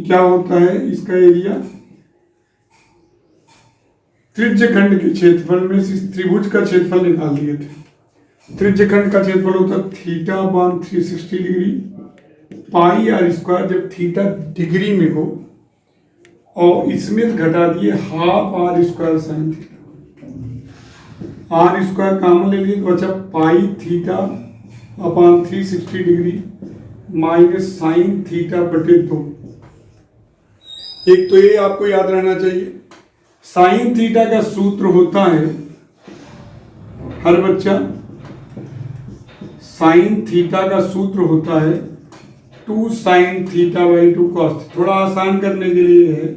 क्या होता है इसका एरिया त्रिज्यखंड के क्षेत्रफल में से इस त्रिभुज का क्षेत्रफल निकाल दिए थे। त्रिज्यखंड का क्षेत्रफल होता है थीटा बान 360 डिग्री पाई आर स्क्वायर, जब थीटा डिग्री में हो, और इसमें घटा दिए half R square sine theta. R square common ले लिए तो अच्छा pi theta upon 360 degree minus sine theta बटे 2। एक तो ये आपको याद रहना चाहिए, साइन थीटा का सूत्र होता है, हर बच्चा, साइन थीटा का सूत्र होता है 2 साइन थीटा बाई 2 कॉस। थोड़ा आसान करने के लिए है,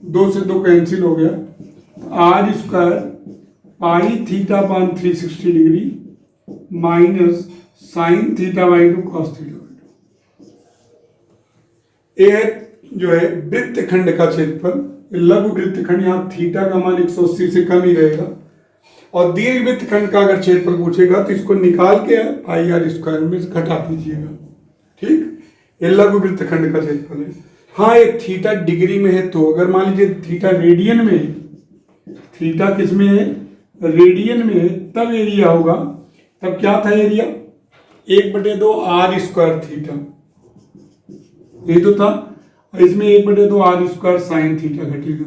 2 से 2 कैंसिल हो गया। आर स्क्वायर पाई थीटा बान 360 degree minus sine theta by 2 cos theta. ये जो है वृत्तखंड का क्षेत्रफल, लघु वृत्तखंड, यहाँ थीटा का मान 180 से कम ही रहेगा, और दीर्घ वृत्तखंड का अगर क्षेत्रफल पूछेगा तो इसको निकाल के पाई आर स्क्वायर में घटा दीजिएगा। ठीक, ये लघु वृत्तखंड का क्षेत्रफल है। हाँ, ये थीटा डिग्री में है, तो अगर मान लीजिए थीटा रेडियन में है, थीटा किस में है, रेडियन में है, तब एरिया होगा। तब क्या था एरिया, 1/2 आर स्क्वायर थीटा, ये तो था, और इसमें 1/2 आर स्क्वायर साइन थीटा घटेगा।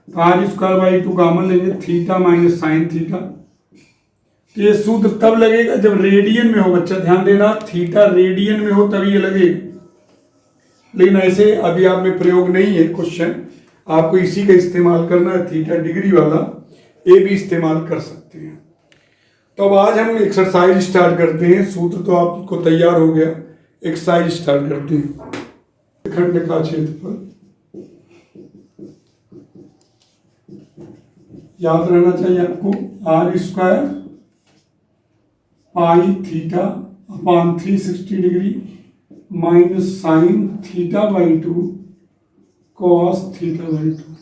तो आर स्क्वायर बाई 2 कॉमन लेंगे, थीटा माइनस साइन थीटा। तो ये सूत्र तब लगेगा जब रेडियन में हो, बच्चा ध्यान देना, थीटा रेडियन में हो तभी ये लगेगा। लेकिन ऐसे अभी आप में प्रयोग नहीं है क्वेश्चन, आपको इसी का इस्तेमाल करना है, थीटा डिग्री वाला, ये भी इस्तेमाल कर सकते हैं। तो अब आज हम एक्सरसाइज स्टार्ट करते हैं। सूत्र तो आपको तैयार हो गया, एक्सरसाइज स्टार्ट करते हैं। खंड का क्षेत्रफल याद रहना चाहिए आपको, R square pi theta upon 360 degree minus sine theta by 2 cos theta by 2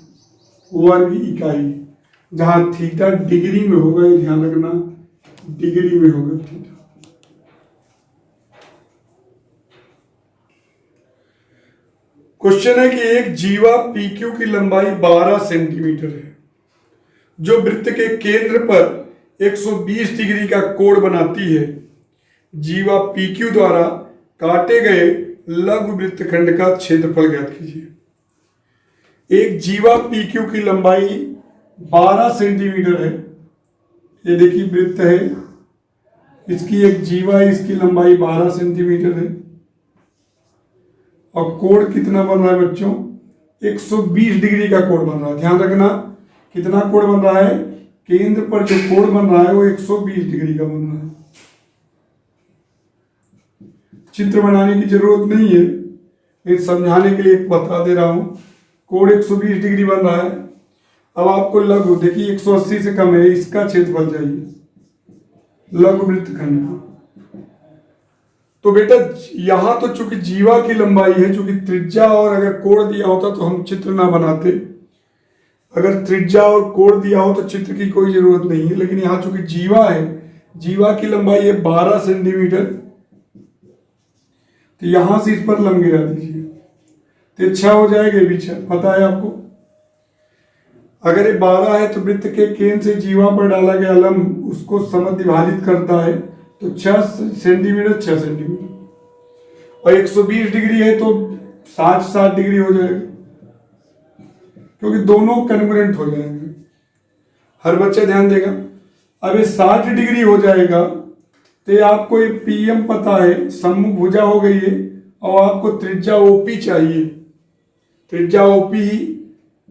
वर्ग इकाई। जहां थीटा डिग्री में होगा, ये ध्यान रखना, डिग्री में होगा थीटा। क्वेश्चन है कि एक जीवा पीक्यू की लंबाई 12 सेंटीमीटर है, जो वृत्त के केंद्र पर 120 डिग्री का कोण बनाती है। जीवा पीक्यू द्वारा काटे गए लघु वृत्तखंड का क्षेत्रफल ज्ञात कीजिए। एक जीवा पीक्यू की लंबाई 12 सेंटीमीटर है। ये देखिए वृत्त है, इसकी एक जीवा है, इसकी लंबाई 12 सेंटीमीटर है, और कोण कितना बन रहा है बच्चों, 120 डिग्री का कोण बन रहा है। ध्यान रखना, कितना कोण बन रहा है, केंद्र पर जो कोण बन रहा है वो 120 डिग्री का बन रहा है। चित्र बनाने की जरूरत नहीं है, ये समझाने के लिए बता दे रहा हूं। कोण 120 डिग्री बन रहा है। अब आपको लघु, देखिए 180 से कम है, इसका क्षेत्रफल चाहिए लघु वृत्तखंड का। तो बेटा यहां तो चूंकि जीवा की लंबाई है, चूंकि त्रिज्या और अगर कोण दिया होता तो हम चित्र ना बनाते। अगर त्रिज्या और कोण दिया हो तो चित्र की कोई जरूरत नहीं है, लेकिन यहां चूंकि जीवा है, जीवा की लंबाई है 12 सेंटीमीटर, तो यहां से इस पर लंब गिरा दीजिए तो 6 हो जाएगा, भी 6 पता है आपको। अगर ये 12 है तो वृत्त के केंद्र से जीवा पर डाला गया लंब उसको समद्विभाजित करता है, तो 6 सेंटीमीटर 6 सेंटीमीटर, और 120 डिग्री है तो 60 डिग्री हो जाएगा, क्योंकि दोनों कन्ग्रुएंट हो जाएंगे। हर बच्चा ध्यान देगा। अब ये 60 डिग्री हो जाएगा तो ये आपको ये पीएम पता है, सम्मुख भुजा हो गई है, और आपको त्रिज्या ओपी चाहिए, त्रिज्या ओपी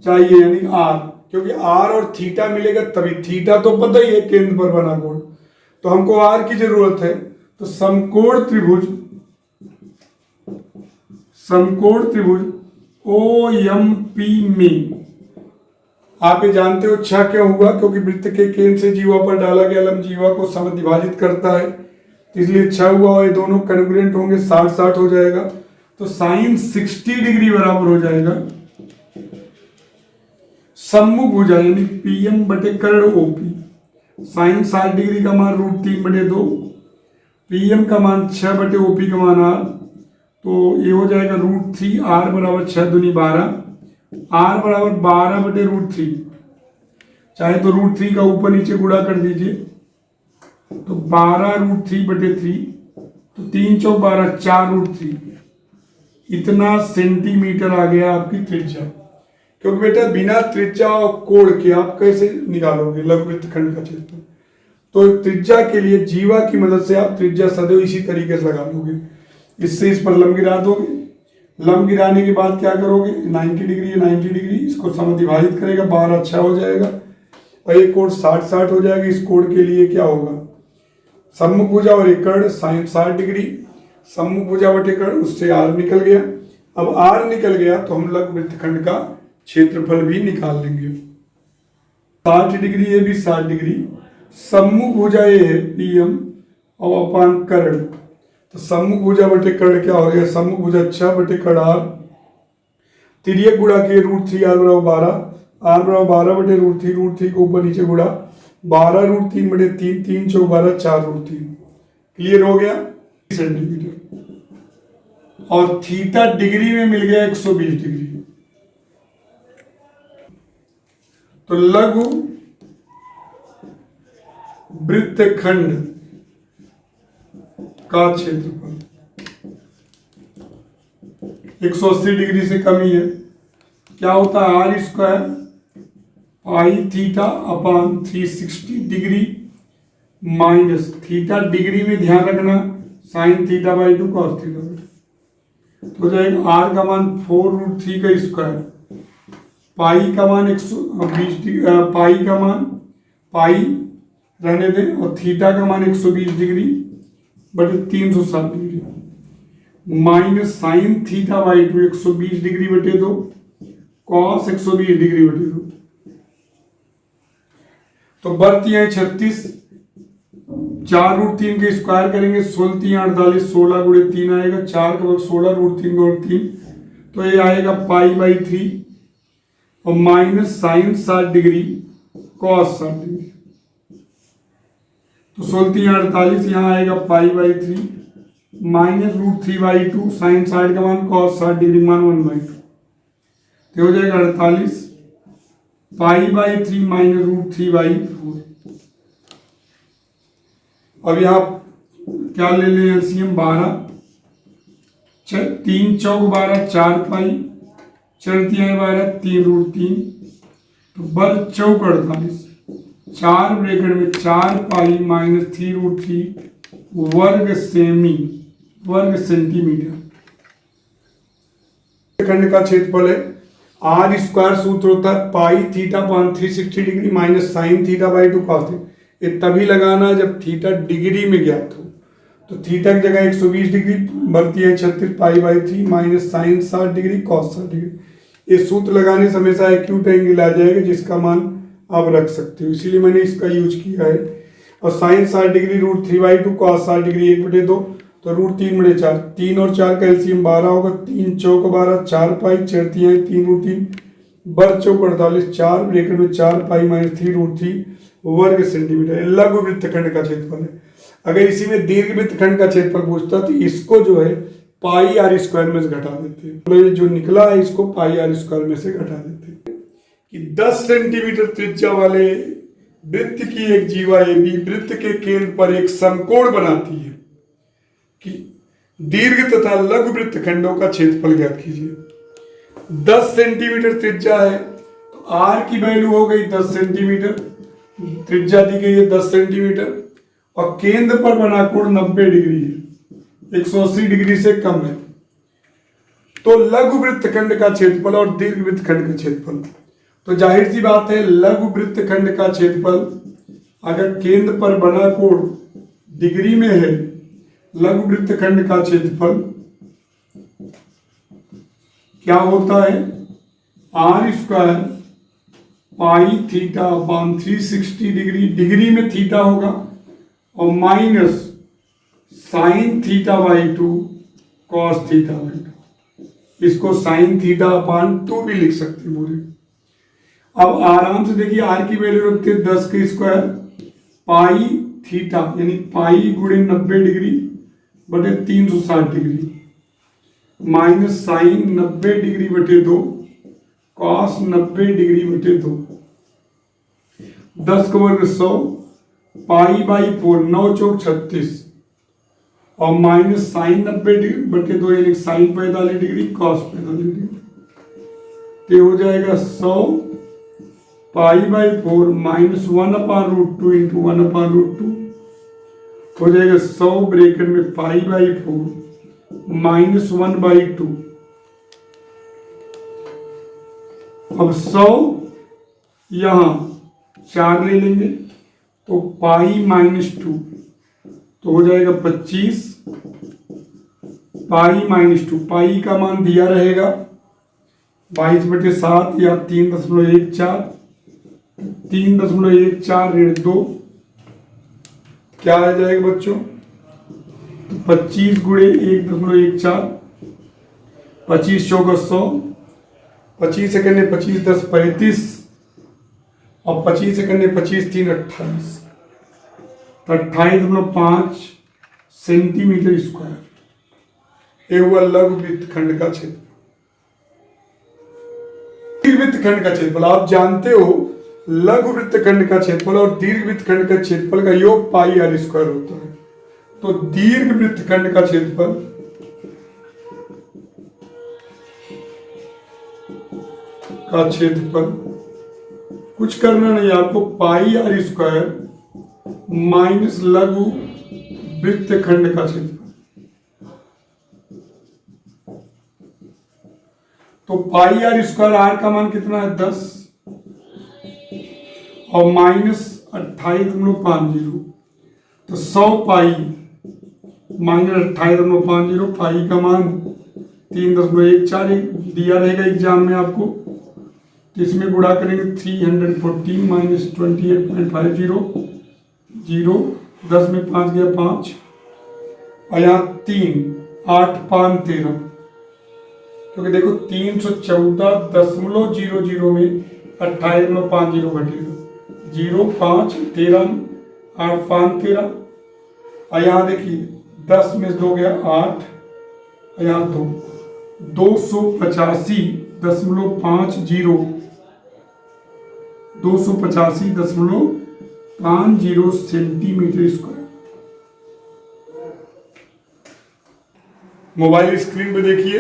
चाहिए यानी आर, क्योंकि आर और थीटा मिलेगा तभी। थीटा तो पता ही है केंद्र पर बना कोण, तो हमको आर की जरूरत है। तो समकोण त्रिभुज, समकोण त्रिभुज OMP में आप ये जानते हो 6 क्यों हुआ, क्योंकि वृत्त के केंद्र से जीवा पर डाला गया लंब जीवा को समद्विभाजित करता है, इसलिए 6 हुआ, और ये दोनों कन्ग्रुएंट होंगे, 60-60 हो जाएगा। तो साइन 60 डिग्री बराबर हो जाएगा सम्मुख भुजा यानी PM बटे कर्ण OP। साइन 60 डिग्री का मान √3/2, PM का मान 6 बटे OP का मान 8, तो ये हो जाएगा √3 r बराबर 6 दूनी 12, r बराबर 12/√3। चाहे तो √3 का ऊपर नीचे गुणा कर दीजिए, तो 12√3/3, तो 3 चौक 12, 4√3, इतना सेंटीमीटर आ गया आपकी त्रिज्या। क्योंकि बेटा बिना त्रिज्या और कोण के आप कैसे निकालोगे लघुवृत्त खंड का क्षेत्रफल? तो त्रिज्या के लिए जीवा की मदद से आप त्रिज्या सदैव इसी तरीके से लगा लोगे। इससे इस पर लंब गिरा दोगे, लंब गिराने के बाद क्या करोगे, 90 डिग्री 90 डिग्री इसको समविभाजित करेगा, 12 6 हो जाएगा, और एक कोण 60 60 हो जाएगा। इस कोण के लिए क्या होगा, सम्मुख भुजा और एक कर्ण 60 डिग्री, सम्मुख भुजा बटे कर्ण, उससे r निकल गया। अब r निकल गया तो हम लघुवृत्त खंड का क्षेत्रफल भी निकाल लेंगे। 60 डिग्री ये भी 60 डिग्री, सम्मुख भुजा ये है PM और अपान कर्ण, तो सम्मुख भुजा बटे कर्ण क्या हो गया, सम्मुख भुजा 6 बटे कर्ण r, तिर्यक गुणा के √3 r बराबर 12, r बराबर 12/√3, √3 को ऊपर नीचे गुणा 12√3/3, 3 चौक 12, 4√3। क्लियर हो गया सेंटीमीटर। और थीटा डिग्री में मिल गया 120 डिग्री। तो लघु वृत्तखंड का क्षेत्रफल 180 डिग्री से कम ही है। क्या होता है, r² pi theta upon 360 degree minus theta degree में ध्यान रखना साइन θ/2 cos θ/2। तो हो जाएगा r का मान 4√3 का स्क्वायर, पाई का मान 120, पाई का मान पाई रहने दें, और थीटा का मान 120 डिग्री बटे 360 डिग्री माइनस साइन θ/2 120 डिग्री बटे 2 कॉस 120 डिग्री बटे 2। तो बर्ती है 36, 4√3 के स्क्वायर करेंगे, 16 48, 16 गुणे 3 आएगा, 4 का वर्ग 16, √3 का वर्ग 3, तो ये आएगा π/3 और minus sine 60 degree cos 60 degree. तो 16 48 यहाँ आएगा π/3 माइनस √3/2 साइन 60 का मान कॉस 60 डिग्री मान 1/2, तो हो जाएगा 48 π/3 माइनस √3/4। अब यहाँ क्या ले लें एलसीएम, 12, 3 चौक 12, 4 पाई, 4 तिहाई 12, 3√3, तो बर चौक 48, 4 ब्रैकेट में 4 पाई माइनस 3√3 वर्ग सेमी वर्ग सेंटीमीटर। खंड का क्षेत्रफल है, r² सूत्र होता है pi theta upon 360 degree minus sine θ/2 cos θ। ये तभी लगाना जब थीटा डिग्री में ज्ञात हो। तो थीटा की जगह 120 डिग्री बढ़ती है 36 π/3 minus sine 60 degree cos 60 degree. ये सूत्र लगाने से हमेशा एक्यूट एंगल आ जाएगा जिसका मान आप रख सकते हो, इसीलिए मैंने इसका यूज किया है। और साइन 60 डिग्री √3/2 कॉस 60 डिग्री 1/2, तो √3/4, 3 और 4 का एलसीएम 12 होगा, 3 चौक 12, 4 पाई, 4 तिहाई 3√3 बर चौक 48, 4 ब्रैकेट में 4 पाई माइनस 3√3 वर्ग सेंटीमीटर। लघु वृत्तखंड का क्षेत्रफल है। अगर इसी में दीर्घ वृत्तखंड का क्षेत्रफल पूछता तो इसको जो है πr² में से घटा देते हैं, तो ये जो निकला है इसको πr² में से घटा देते हैं कि 10 सेंटीमीटर त्रिज्या वाले वृत्त की एक जीवा AB वृत्त के केंद्र पर एक समकोण बनाती है कि दीर्घ तथा लघु वृत्तखंडों का क्षेत्रफल ज्ञात कीजिए। 10 सेंटीमीटर त्रिज्या है तो r की वैल्यू हो गई 10 सेंटीमीटर, त्रिज्या दी गई है 10 सेंटीमीटर, और केंद्र पर बना कोण 90 डिग्री है, 180 डिग्री से कम है। तो लघु वृत्तखंड का क्षेत्रफल और दीर्घ वृत्तखंड का क्षेत्रफल, तो जाहिर सी बात है लघु वृत्तखंड का क्षेत्रफल अगर केंद्र पर बना कोण डिग्री में है, लघु वृत्तखंड का क्षेत्रफल क्या होता है, r² pi theta upon 360 degree, degree में थीटा होगा, और माइनस साइन θ/2 कॉस θ/2। इसको साइन θ/2 भी लिख सकते हैं पूरे। अब आराम से देखिए r की वैल्यू रखते हैं 10 के स्क्वायर पाई थीटा यानी पाई गुणे 90 डिग्री बटे 360 डिग्री, माइनस साइन 90°/2 कॉस 90°/2। 10 का वर्ग 100 पाई/4 9 चौक 36 और माइनस साइन 90°/2 यानी साइन 45° कॉस 45°। तो हो जाएगा 100 पाई/4 माइनस 1/√2 इंटू 1/√2 हो जाएगा 100 ब्रैकेट में पाई/4 माइनस 1/2। अब 100 यहां 4 ले लेंगे तो पाई-2 तो हो जाएगा 25 पाई-2। पाई का मान दिया रहेगा 22/7 या 3.14 3.14 -2 क्या आ जाएगा बच्चों? 25 गुणे 1.14 25 चौका 100 25 सेकंड में 25 10 35 और 25 सेकंड में 25 3 28 तो 28.5 सेंटीमीटर स्क्वायर। ये हुआ लघु वृत्तखंड का क्षेत्र। दीर्घ वृत्तखंड का क्षेत्रफल आप जानते हो, लघु वृत्तखंड का क्षेत्रफल और दीर्घ वृत्तखंड का क्षेत्रफल का योग πr² होता है। तो दीर्घ वृत्तखंड का क्षेत्रफल कुछ करना नहीं, आपको πr² माइनस लघु वृत्तखंड का क्षेत्रफल। तो πr², r का मान कितना है 10 और माइनस 28.50 तो 100 पाई माइनस 28.50 पाई का मान 3.14 दिया रहेगा एग्जाम में आपको। तो इसमें गुणा करेंगे 314 माइनस 28.50 0 10 में 5 गया 5 और यहाँ 3 8 5 13 क्योंकि देखो 314.00 में 28.50 घटेगा 0 5 13 8 5 13 और यहाँ देखिए 10 में 2 गया 8 और यहाँ 2 285.50 सेंटीमीटर स्क्वायर। मोबाइल स्क्रीन पे देखिए,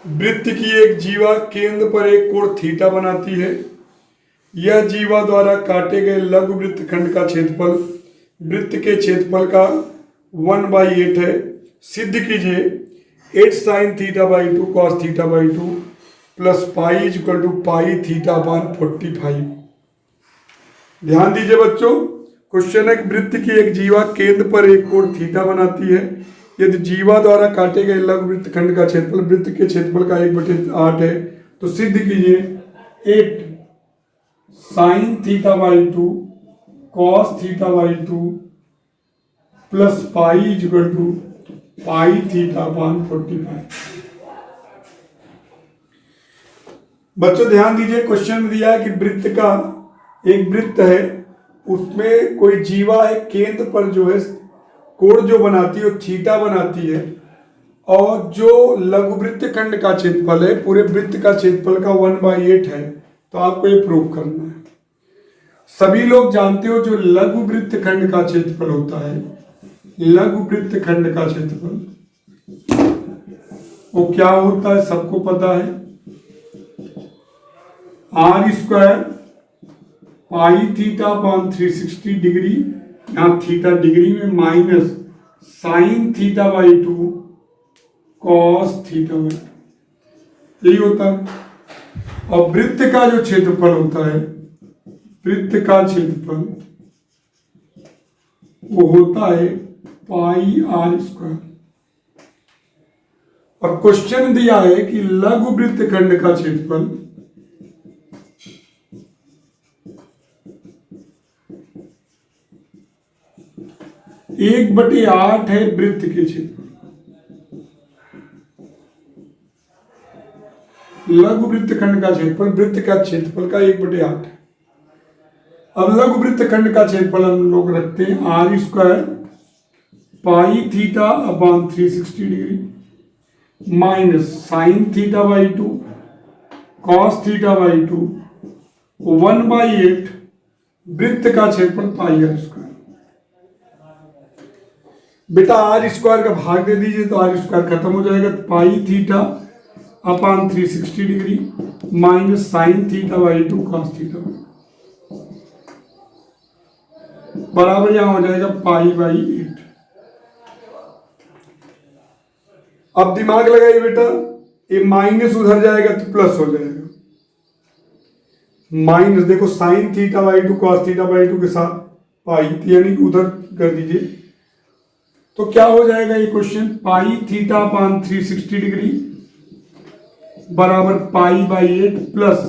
वृत्त की एक जीवा केंद्र पर एक कोण थीटा बनाती है। यह जीवा द्वारा काटे गए लघु वृत्तखंड का क्षेत्रफल वृत्त के क्षेत्रफल का 1/8 है। सिद्ध कीजिए 8 sin θ/2 cos θ/2 plus pi equal to pi θ/45। ध्यान दीजिए बच्चों, क्वेश्चन है कि वृत्त की एक जीवा केंद्र पर एक कोण थीटा बनाती है। यदि जीवा द्वारा काटे गए लघु वृत्तखंड का क्षेत्रफल वृत्त के क्षेत्रफल का 1/8 है तो सिद्ध कीजिए 8 sin θ/2 cos θ/2 plus pi equal to pi θ/45। बच्चों ध्यान दीजिए, क्वेश्चन में दिया है कि वृत्त का एक वृत्त है, उसमें कोई जीवा है, केंद्र पर जो है कोण जो बनाती है वो थीटा बनाती है और जो लघु वृत्तखंड का क्षेत्रफल है पूरे वृत्त का क्षेत्रफल का 1/8 है। तो आपको ये प्रूव करना है। सभी लोग जानते हो जो लघु वृत्तखंड का क्षेत्रफल होता है, लघु वृत्तखंड का क्षेत्रफल वो क्या होता है सबको पता है, r² पाई θ/360 डिग्री, यहाँ थीटा डिग्री में माइनस साइन θ/2 कॉस θ/2 यही होता है। और वृत्त का जो क्षेत्रफल होता है, वृत्त का क्षेत्रफल वो होता है πr²। और क्वेश्चन दिया है कि लघु वृत्तखंड का क्षेत्रफल 1/8 है वृत्त के क्षेत्रफल। लघु वृत्तखंड का क्षेत्रफल वृत्त का क्षेत्रफल का 1/8 है। अब लघु वृत्तखंड का क्षेत्रफल हम लोग रखते हैं r² pi θ/360 degree minus sine theta by 2 cos theta by 2 1/8 वृत्त का क्षेत्रफल पाई आर स्क्वायर। बेटा आर स्क्वायर का भाग दे दीजिए तो आर स्क्वायर खत्म हो जाएगा, pi theta upon 360 degree minus sine theta by 2 cos theta बराबर यहां हो जाएगा पाई बाई 8। अब दिमाग लगाइए बेटा, ये माइनस उधर जाएगा तो प्लस हो जाएगा। माइनस देखो sign theta by 2 cos theta by 2 के साथ पाई, यानी उधर कर दीजिए तो क्या हो जाएगा ये क्वेश्चन, पाई थीटा अपान 360 डिग्री बराबर pi by 8 plus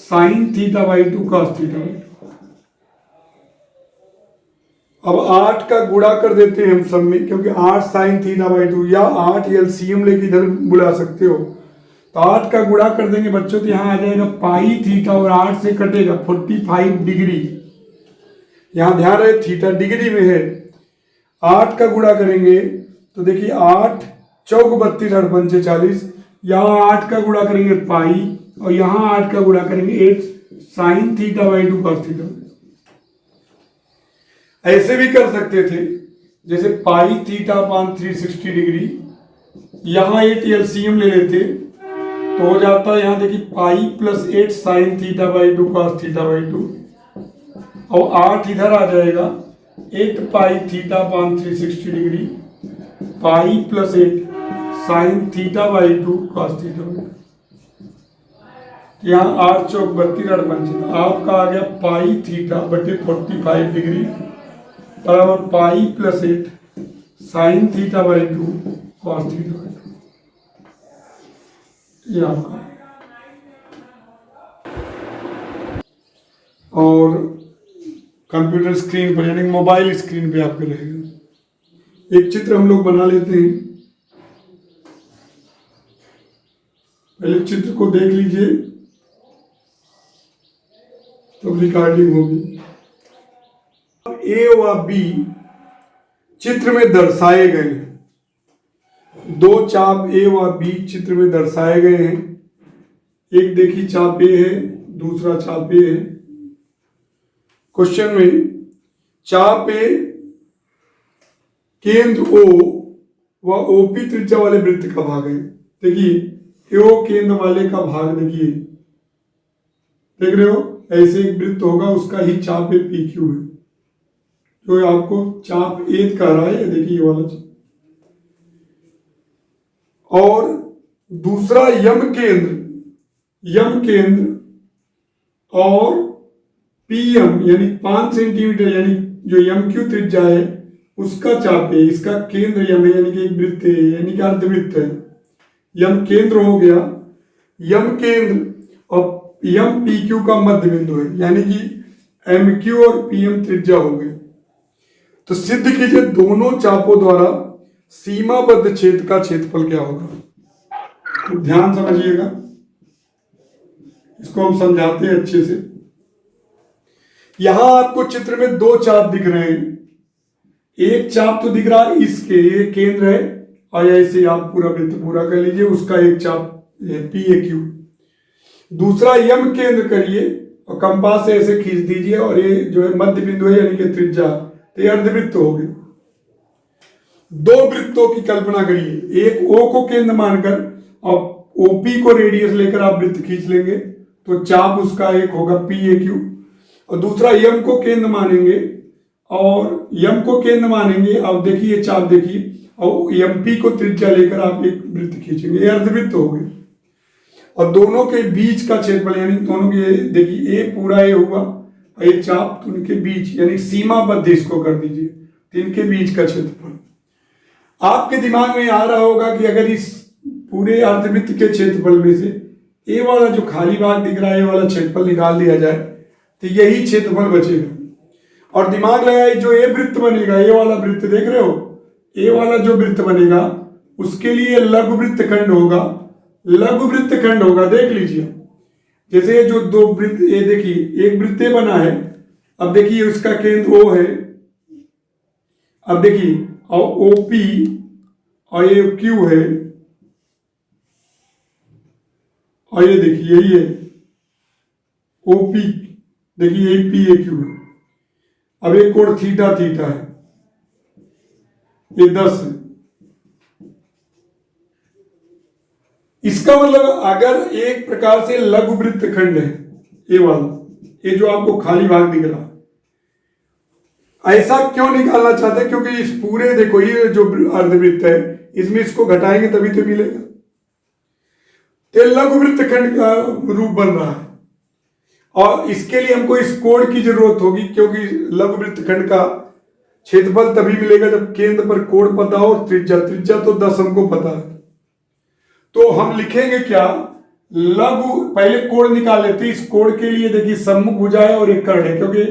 sign theta by 2 cos theta by 2। अब 8 का गुणा कर देते हैं हम सब में, क्योंकि 8 साइन थीटा बाई 2 या 8 एलसीएम लेके इधर बुला सकते हो, तो 8 का गुणा कर देंगे बच्चों तो यहां आ जाएगा पाई थीटा और 8 से कटेगा 45 डिग्री। यहां ध्यान रहे थीटा डिग्री में है। 8 का गुणा करेंगे तो देखिए 8 चौक 32 8 पंचे 40, यहाँ 8 का गुणा करेंगे पाई और यहाँ 8 का गुणा करेंगे 8 sine theta by 2 cos theta. ऐसे भी कर सकते थे, जैसे पाई थीटा अपान 360 डिग्री, यहाँ 8 एलसीएम ले लेते तो हो जाता है यहाँ देखिए pi plus 8 sine theta by 2 cos theta by 2 और 8 इधर आ जाएगा 8 pi theta upon 360 degree pi plus 8 sine theta by 2 cos theta by 2। यहाँ 8 चौक 32 8 पंचे, आपका आ गया पाई थीटा बटे 45 डिग्री बराबर पाई plus 8 sine theta by 2 cos theta by 2। ये आपका और कंप्यूटर स्क्रीन पर यानी मोबाइल स्क्रीन पे आपके रहेगा। एक चित्र हम लोग बना लेते हैं, पहले चित्र को देख लीजिए तो रिकॉर्डिंग होगी। ए व बी चित्र में दर्शाए गए हैं, दो चाप ए व बी चित्र में दर्शाए गए हैं। एक देखिए चाप ए है, दूसरा चाप ए है। क्वेश्चन में चाप ए केंद्र ओ व ओपी त्रिज्या वाले वृत्त का भाग है। देखिए ओ केंद्र वाले का भाग देखिए, देख रहे हो ऐसे एक वृत्त होगा, उसका ही चाप ए पी क्यू है, जो आपको चाप ए कह रहा है। देखिए ये वाला चाप, और दूसरा यम केंद्र और पीएम यानी 5 सेंटीमीटर यानी जो यम क्यू त्रिज्या है उसका चाप है। इसका केंद्र यम है यानी कि एक वृत्त है, यानी कि अर्धवृत्त है। यम केंद्र हो गया, यम केंद्र और यम पी क्यू का मध्य बिंदु है, यानी कि एम क्यू और पीएम त्रिज्या हो गए। तो सिद्ध कीजिए दोनों चापों द्वारा सीमाबद्ध क्षेत्र का क्षेत्रफल क्या होगा। तो ध्यान समझिएगा, इसको हम समझाते हैं अच्छे से। यहां आपको चित्र में दो चाप दिख रहे हैं। एक चाप तो दिख रहा है इसके, ये केंद्र है और ऐसे आप पूरा वृत्त पूरा कर लीजिए, उसका एक चाप पी ए क्यू। दूसरा यम केंद्र करिए और कंपास से ऐसे खींच दीजिए और ये जो है मध्य बिंदु है यानी कि त्रिज्या, तो ये अर्धवृत्त हो गए। दो वृत्तों की कल्पना करिए, एक ओ को केंद्र मानकर और ओपी को रेडियस लेकर आप वृत्त खींच लेंगे तो चाप उसका एक होगा पी ए क्यू, और दूसरा यम को केंद्र मानेंगे और यम को केंद्र मानेंगे। अब देखिए चाप देखिए, और एम पी को त्रिज्या लेकर आप एक वृत्त खींचेंगे, ये अर्धवृत्त हो गए। और दोनों के बीच का क्षेत्रफल यानी दोनों के देखिए ए पूरा ए हुआ और ये चाप तो उनके बीच यानी सीमाबद्ध इसको कर दीजिए, तो इनके बीच का क्षेत्रफल। आपके दिमाग में आ रहा होगा कि अगर इस पूरे अर्धवृत्त के क्षेत्रफल में से ए वाला जो खाली भाग दिख रहा है, ए वाला क्षेत्रफल निकाल दिया जाए तो यही क्षेत्रफल बचेगा। और दिमाग लगाइए जो ए वृत्त बनेगा, ए वाला वृत्त देख रहे हो, ए वाला जो वृत्त बनेगा उसके लिए लघु वृत्तखंड होगा, लघु वृत्तखंड होगा। देख लीजिए जैसे जो दो वृत्त, ये देखिए एक वृत्त बना है, अब देखिए उसका केंद्र ओ है, अब देखिए और ओपी और ये क्यू है, और ये देखिए यही है ओपी, देखिए यही पी ए क्यू है। अब एक कोण थीटा थीटा है, ये 10 है। इसका मतलब अगर एक प्रकार से लघु वृत्तखंड है ये वाला, ये जो आपको खाली भाग दिख रहा, ऐसा क्यों निकालना चाहते हैं? क्योंकि इस पूरे देखो ये जो अर्धवृत्त है इसमें इसको घटाएंगे तभी तो मिलेगा। तो लघु वृत्तखंड का रूप बन रहा है और इसके लिए हमको इस कोण की जरूरत होगी, क्योंकि लघु वृत्तखंड का क्षेत्रफल तभी मिलेगा जब केंद्र पर कोण पता हो और त्रिज्या, त्रिज्या तो 10 हमको पता है। तो हम लिखेंगे क्या, लघु, पहले कोण निकाल लेते। इस कोण के लिए देखिए सम्मुख भुजा है और एक कर्ण है, क्योंकि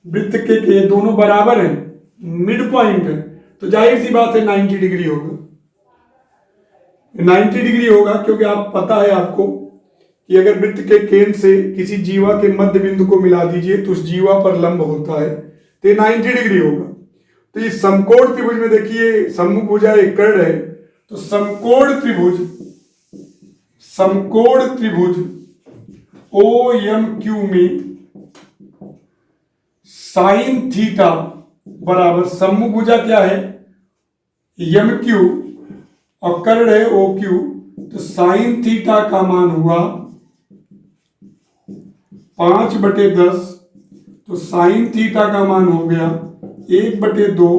वृत्त के दोनों बराबर हैं, मिड पॉइंट है, तो जाहिर सी बात है 90 डिग्री होगा। 90 डिग्री होगा क्योंकि आप पता है आपको कि अगर वृत्त के केंद्र से किसी जीवा के मध्य बिंदु को मिला दीजिए तो उस जीवा पर लंब होता है, तो ये 90 डिग्री होगा। तो इस समकोण त्रिभुज में देखिए सम्मुख भुजा एक कर्ण है, तो समकोण त्रिभुज ओ एम क्यू में साइन थीटा बराबर सम्मुख भुजा क्या है एम क्यू और कर्ण है ओ क्यू, तो साइन थीटा का मान हुआ 5/10। तो साइन थीटा का मान हो गया 1/2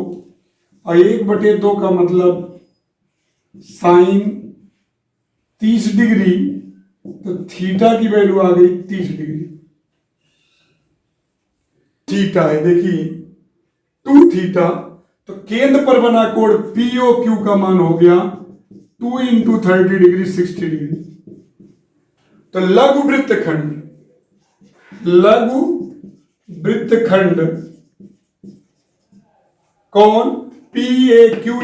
और 1/2 का मतलब साइन 30 डिग्री, तो थीटा की वैल्यू आ गई 30 डिग्री। थीटा है देखिए 2 थीटा, तो केंद्र पर बना कोण पीओ क्यू का मान हो गया 2 × 30 डिग्री 60 डिग्री। तो लघु वृत्तखंड कौन, P A Q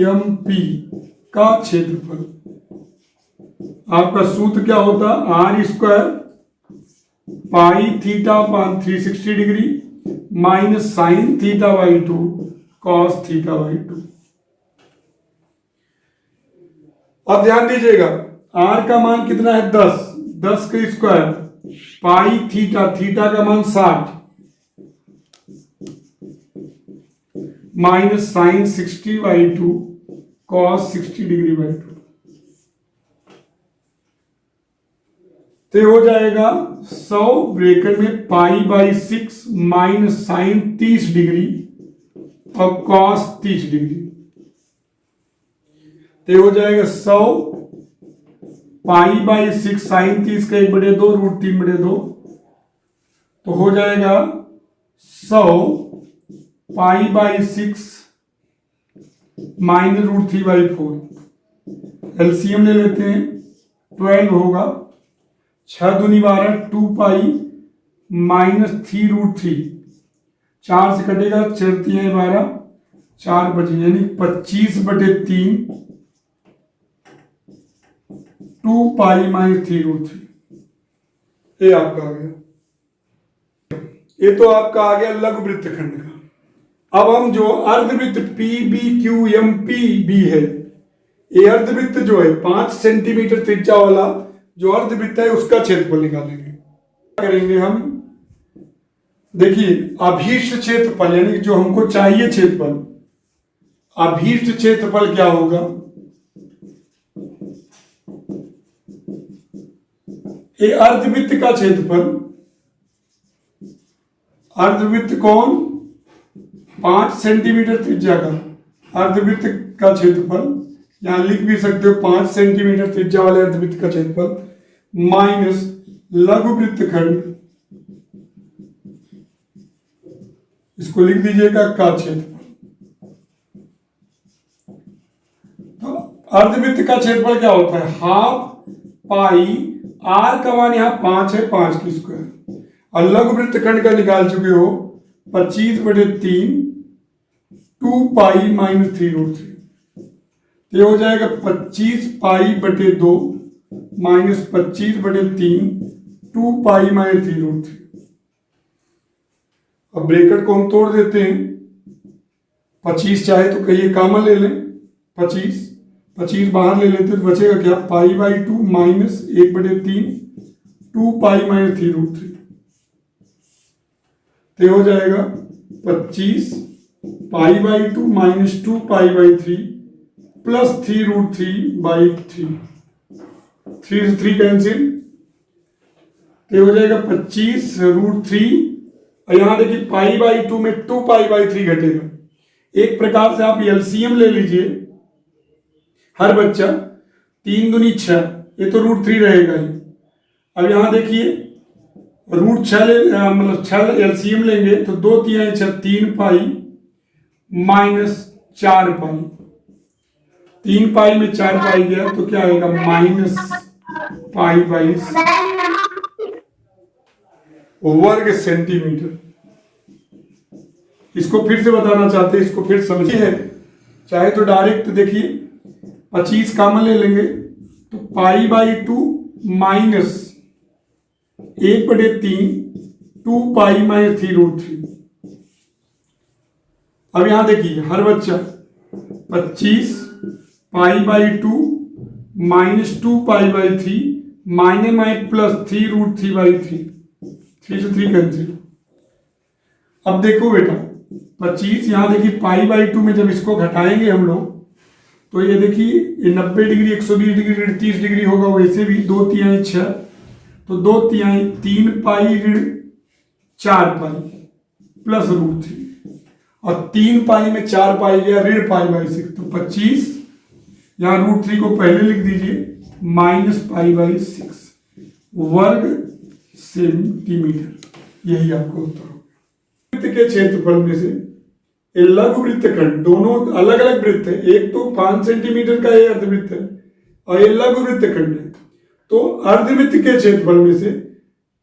M P का क्षेत्रफल, आपका सूत्र क्या होता, r² pi theta upon 360 degree minus sine θ/2 cos θ/2। अब ध्यान दीजिएगा r का मान कितना है 10 का स्क्वायर पाई थीटा का मान 60 माइनस साइन 60/2 कॉस 60°/2, तो हो जाएगा 100 ब्रैकेट में π/6 माइनस साइन 30 डिग्री और कॉस 30 डिग्री, तो हो जाएगा 100 π/6 साइन 30 का 1/2 √3/2, तो हो जाएगा 100 π/6 माइनस √3/4। एलसीएम ले लेते हैं, 12 होगा, 6 दूनी 12, 2 पाई माइनस 3√3, 4 से कटेगा 4 × 12, 4 बचे, यानी 25/3 2 पाई माइनस 3√3, ये आपका आ गया। ये तो आपका आ गया लघु वृत्तखंड का। अब हम जो अर्धवृत्त P B Q M P B है, ये अर्धवृत्त जो है 5 सेंटीमीटर त्रिज्या वाला जो अर्धवृत्त है उसका क्षेत्रफल निकालेंगे। क्या करेंगे हम, देखिए अभीष्ट क्षेत्रफल यानी जो हमको चाहिए क्षेत्रफल, अभीष्ट क्षेत्रफल क्या होगा, ये अर्धवृत्त का क्षेत्रफल, अर्धवृत्त कौन 5 सेंटीमीटर त्रिज्या का अर्धवृत्त का क्षेत्रफल, यहां लिख भी सकते हो 5 सेंटीमीटर त्रिज्या वाले अर्धवृत्त का क्षेत्रफल माइनस लघु वृत्तखंड, इसको लिख दीजिएगा का क्षेत्रफल। तो अर्धवृत्त का क्षेत्रफल क्या होता है, हाफ पाई, आर का मान यहां 5 है, 5 की स्क्वायर, और लघु वृत्तखंड का निकाल चुके हो 25/3 2 पाई माइनस 3√3, ये हो जाएगा 25 π/2 माइनस 25/3 2 पाई माइनस 3√3। अब ब्रैकेट को हम तोड़ देते हैं, 25 चाहे तो कहिए कॉमन ले लें, 25 25 बाहर ले लेते तो बचेगा क्या, π/2 माइनस 1/3 2π-3√3। तो हो जाएगा 25 π/2 माइनस 2π/3 प्लस 3√3/3। 3 से 3 कैंसिल, तो हो जाएगा 25√3। और यहां देखिए π/2 में 2π/3 घटेगा। एक प्रकार से आप एलसीएम ले लीजिए, हर बच्चा 3 दूनी 6, ये तो √3 रहेगा ही। अब यहां देखिए √6 मतलब 6 एलसीएम लेंगे तो 2 3 6 3π माइनस 4π। 3π में 4π गया तो क्या आएगा, माइनस π/6 वर्ग सेंटीमीटर। इसको फिर से बताना चाहते हैं, इसको फिर समझिए है, चाहे तो डायरेक्ट देखिए 25 कॉमन ले लेंगे तो π/2 माइनस 1/3 2π-3√3। अब यहां देखिए हर बच्चा 25 π/2 माइनस 2π/3 माइने माइ प्लस 3√3/3। 3 से 3 कैंसिल। अब देखो बेटा 25, यहां देखिए π/2 में जब इसको घटाएंगे हम लोग तो ये देखिए ये 90 डिग्री 120 डिग्री 30 डिग्री होगा, वैसे भी 2 3 6 तो 2 3 3π 4π प्लस √3 और 3π में 4π गया π/6। तो 25 यहां √3 को पहले लिख दीजिए माइनस π/6 वर्ग सेंटीमीटर। यही आपको उत्तर होगा। वृत्त के क्षेत्रफल में से लघु वृत्तखंड, दोनों अलग अलग वृत्त है, एक तो 5 सेंटीमीटर का ये अर्धवृत्त है और ये लघु वृत्तखंड है। तो अर्धवृत्त के क्षेत्रफल में से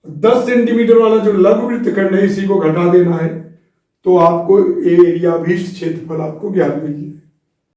10 सेंटीमीटर वाला जो लघु वृत्तखंड है इसी को घटा देना है तो आपको एरिया अभीष्ट क्षेत्रफल आपको ज्ञात मिलेगी।